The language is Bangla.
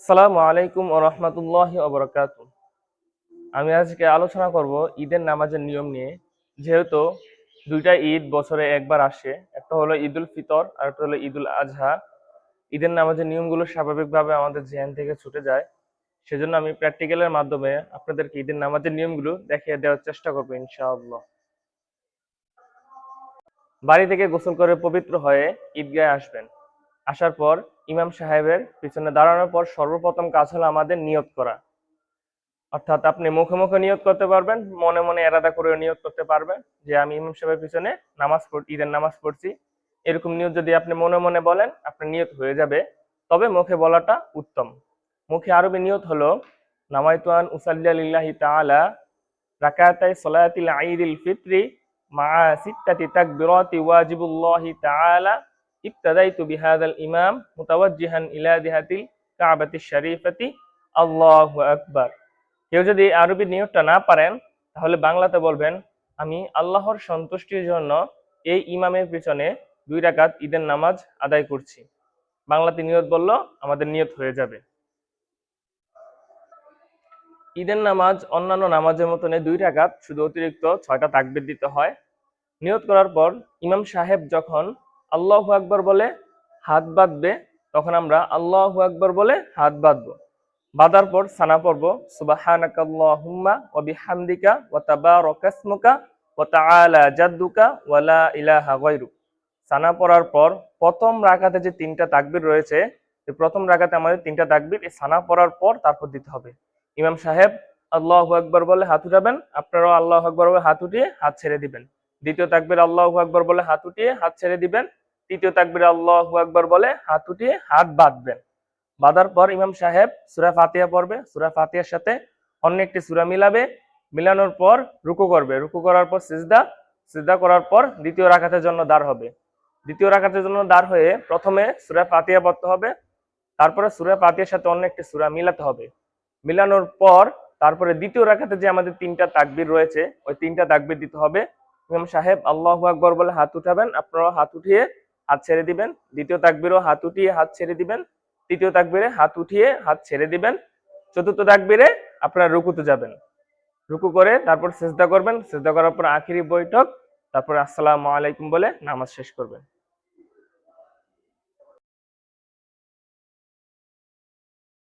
আসসালামু আলাইকুম ওয়া রাহমাতুল্লাহি ওয়া বারাকাতুহু। আমি আজকে আলোচনা করব ঈদের নামাজের নিয়ম নিয়ে। যেহেতু দুইটা ঈদ বছরে একবার আসে, একটা হলো ঈদুল ফিতর আর একটা হলো ঈদুল আজহা। ঈদের নামাজের নিয়মগুলো স্বাভাবিকভাবে আমাদের জেহন থেকে ছুটে যায়। সেজন্য আমি প্র্যাকটিক্যালের মাধ্যমে আপনাদেরকে ঈদের নামাজের নিয়মগুলো দেখিয়ে দেওয়ার চেষ্টা করব ইনশাআল্লাহ। বাড়ি থেকে গোসল করে পবিত্র হয়ে ঈদগাহে আসবেন। আসার পর ইমাম সাহেবের পিছনে দাঁড়ানোর পর সর্বপ্রথম কাজ হলো আমাদের নিয়ত করা। অর্থাৎ আপনি মুখে মুখে নিয়ত করতে পারবেন, মনে মনে এরাদা করে নিয়ত করতে পারবেন যে আমি ইমাম সাহেবের পিছনে ঈদের নামাজ পড়ছি। এরকম নিয়ত যদি আপনি মনে মনে বলেন, আপনার নিয়ত হয়ে যাবে। তবে মুখে বলাটা উত্তম। মুখে আরবি নিয়ত হলো নামাইতু আন উসাল্লিয়া লিল্লাহি তাআলা রাকাতাই সলাতিল ঈদিল ফিত্রি মা সিত্তাতি তাকবিরাতি ওয়াজিবুল্লাহি তাআলা ইবতাদাইতু বিহাদাল ইমাম মুতাওয়াজ্জিহান ইলা জিহাতিল কাবাতিশ শরীফাতি আল্লাহু আকবার। কেউ যদি আরবি নিয়তটা না পারেন, তাহলে বাংলাতে বলবেন আমি আল্লাহর সন্তুষ্টির জন্য এই ইমামের পিছনে 2 রাকাত ঈদের নামাজ আদায় করছি। বাংলাতে নিয়ত বলল আমাদের নিয়ত হয়ে যাবে। ঈদের নামাজ অন্যান্য নামাজের মতনে 2 রাকাত, শুধু অতিরিক্ত 6টা তাকবীর দিতে হয়। নিয়ত করার পর ইমাম সাহেব যখন আল্লাহু আকবার বলে হাত বাঁধবে, তখন আমরা আল্লাহু আকবার বলে হাত বাঁধবো। বাঁধার পর সানা পড়ব সুবহানাকাল্লাহুম্মা ওয়া বিহামদিকা ওয়া তাবারাকা ইসমুকা ওয়া তাআলা জাদ্দুকা ওয়া লা ইলাহা গায়রুক। সানা পড়ার পর প্রথম রাকাতে যে 3টা তাকবীর রয়েছে, এই প্রথম রাকাতে আমাদের 3টা তাকবীর এই সানা পড়ার পর তারপর দিতে হবে। ইমাম সাহেব আল্লাহু আকবার বলে হাত উঠাবেন, আপনারাও আল্লাহু আকবার বলে হাত উঠিয়ে হাত ছেড়ে দিবেন। দ্বিতীয় তাকবীর আল্লাহু আকবার বলে হাত উঠিয়ে হাত ছেড়ে দিবেন। তৃতীয় তাকবীর আল্লাহু আকবার বলে হাত উঠিয়ে হাত বাঁধবেন। বাঁধার পর ইমাম সাহেব সূরা ফাতিহা পড়বে, সূরা ফাতিহার সাথে অন্য একটি সূরা মিলাবে, মিলানোর পর রুকু করবে, রুকু করার পর সিজদা, সিজদা করার পর দ্বিতীয় রাকাতের জন্য দাঁড় হবে। দ্বিতীয় রাকাতের জন্য দাঁড় হয়ে প্রথমে সূরা ফাতিহা পড়তে হবে, তারপরে সূরা ফাতিহার সাথে অন্য একটি সূরা মিলাতে হবে। মিলানোর পর তারপরে দ্বিতীয় রাকাতে যে আমাদের 3টা তাকবীর রয়েছে, ওই 3টা তাকবীর দিতে হবে। ইমাম সাহেব আল্লাহু আকবার বলে হাত উঠাবেন, আপনারাও হাত উঠিয়ে হাত ছেড়ে দিবেন। দ্বিতীয় তাকবীরও হাত উঠিয়ে হাত ছেড়ে দিবেন। তৃতীয় তাকবীরে হাত উঠিয়ে হাত ছেড়ে দিবেন। চতুর্থ তাকবীরে আপনারা রুকুতে যাবেন, রুকু করে তারপর সিজদা করবেন, সিজদা করার পর আখিরি বৈঠক, তারপর আসসালামু আলাইকুম বলে নামাজ শেষ করবেন।